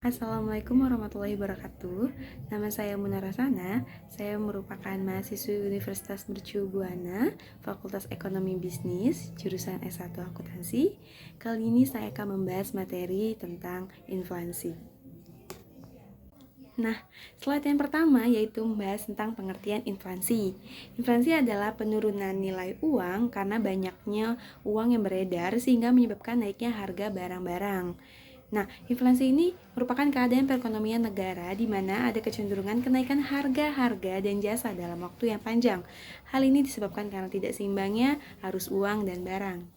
Assalamualaikum warahmatullahi wabarakatuh. Nama saya Munarasana. Saya merupakan mahasiswi Universitas Mercu Buana, Fakultas Ekonomi Bisnis, jurusan S1 Akuntansi. Kali ini saya akan membahas materi tentang inflasi. Nah, slide yang pertama yaitu membahas tentang pengertian inflasi. Inflasi adalah penurunan nilai uang karena banyaknya uang yang beredar sehingga menyebabkan naiknya harga barang-barang. Nah, inflasi ini merupakan keadaan perekonomian negara di mana ada kecenderungan kenaikan harga-harga dan jasa dalam waktu yang panjang. Hal ini disebabkan karena tidak seimbangnya arus uang dan barang.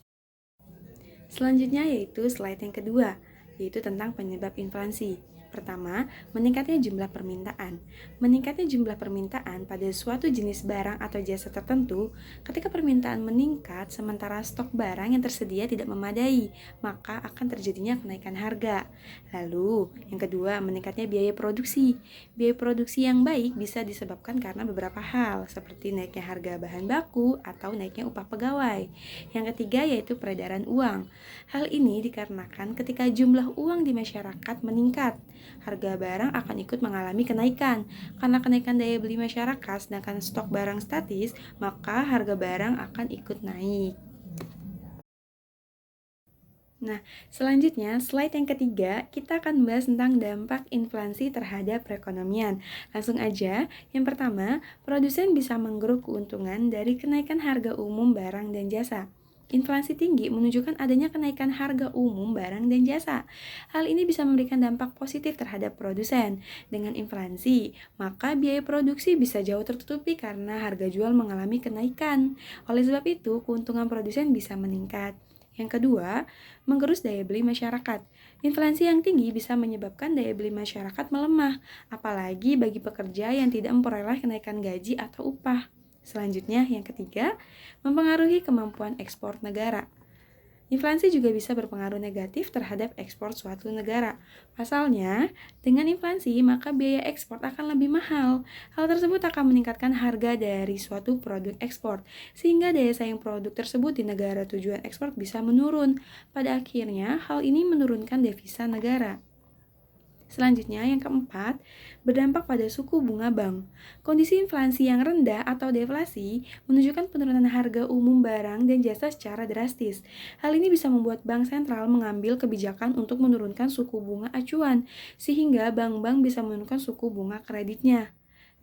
Selanjutnya yaitu slide yang kedua, yaitu tentang penyebab inflasi. Pertama, meningkatnya jumlah permintaan. Meningkatnya jumlah permintaan pada suatu jenis barang atau jasa tertentu, ketika permintaan meningkat sementara stok barang yang tersedia tidak memadai, maka akan terjadinya kenaikan harga. Lalu, yang kedua, meningkatnya biaya produksi. Biaya produksi yang baik bisa disebabkan karena beberapa hal, seperti naiknya harga bahan baku atau naiknya upah pegawai. Yang ketiga yaitu peredaran uang. Hal ini dikarenakan ketika jumlah uang di masyarakat meningkat, harga barang akan ikut mengalami kenaikan. Karena kenaikan daya beli masyarakat sedangkan stok barang statis, maka harga barang akan ikut naik. Nah, selanjutnya slide yang ketiga, kita akan membahas tentang dampak inflasi terhadap perekonomian. Langsung aja, yang pertama, produsen bisa menggeruk keuntungan dari kenaikan harga umum barang dan jasa. Inflasi tinggi menunjukkan adanya kenaikan harga umum barang dan jasa. Hal ini bisa memberikan dampak positif terhadap produsen. Dengan inflasi, maka biaya produksi bisa jauh tertutupi karena harga jual mengalami kenaikan. Oleh sebab itu, keuntungan produsen bisa meningkat. Yang kedua, menggerus daya beli masyarakat. Inflasi yang tinggi bisa menyebabkan daya beli masyarakat melemah, apalagi bagi pekerja yang tidak memperoleh kenaikan gaji atau upah. Selanjutnya, yang ketiga, mempengaruhi kemampuan ekspor negara. Inflasi juga bisa berpengaruh negatif terhadap ekspor suatu negara. Pasalnya, dengan inflasi maka biaya ekspor akan lebih mahal. Hal tersebut akan meningkatkan harga dari suatu produk ekspor, sehingga daya saing produk tersebut di negara tujuan ekspor bisa menurun. Pada akhirnya, hal ini menurunkan devisa negara. Selanjutnya, yang keempat, berdampak pada suku bunga bank. Kondisi inflasi yang rendah atau deflasi menunjukkan penurunan harga umum barang dan jasa secara drastis. Hal ini bisa membuat bank sentral mengambil kebijakan untuk menurunkan suku bunga acuan, sehingga bank-bank bisa menurunkan suku bunga kreditnya.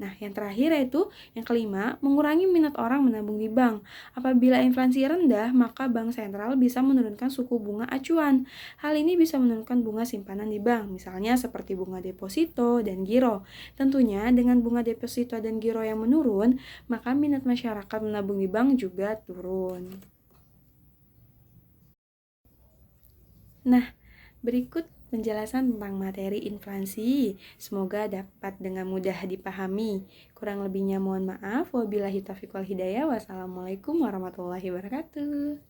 Nah, yang terakhir yaitu yang kelima, mengurangi minat orang menabung di bank. Apabila inflasi rendah, maka bank sentral bisa menurunkan suku bunga acuan. Hal ini bisa menurunkan bunga simpanan di bank, misalnya seperti bunga deposito dan giro. Tentunya dengan bunga deposito dan giro yang menurun, maka minat masyarakat menabung di bank juga turun. Nah, berikut penjelasan tentang materi inflasi. Semoga dapat dengan mudah dipahami. Kurang lebihnya mohon maaf. Wabillahi taufiq wal hidayah. Wassalamualaikum warahmatullahi wabarakatuh.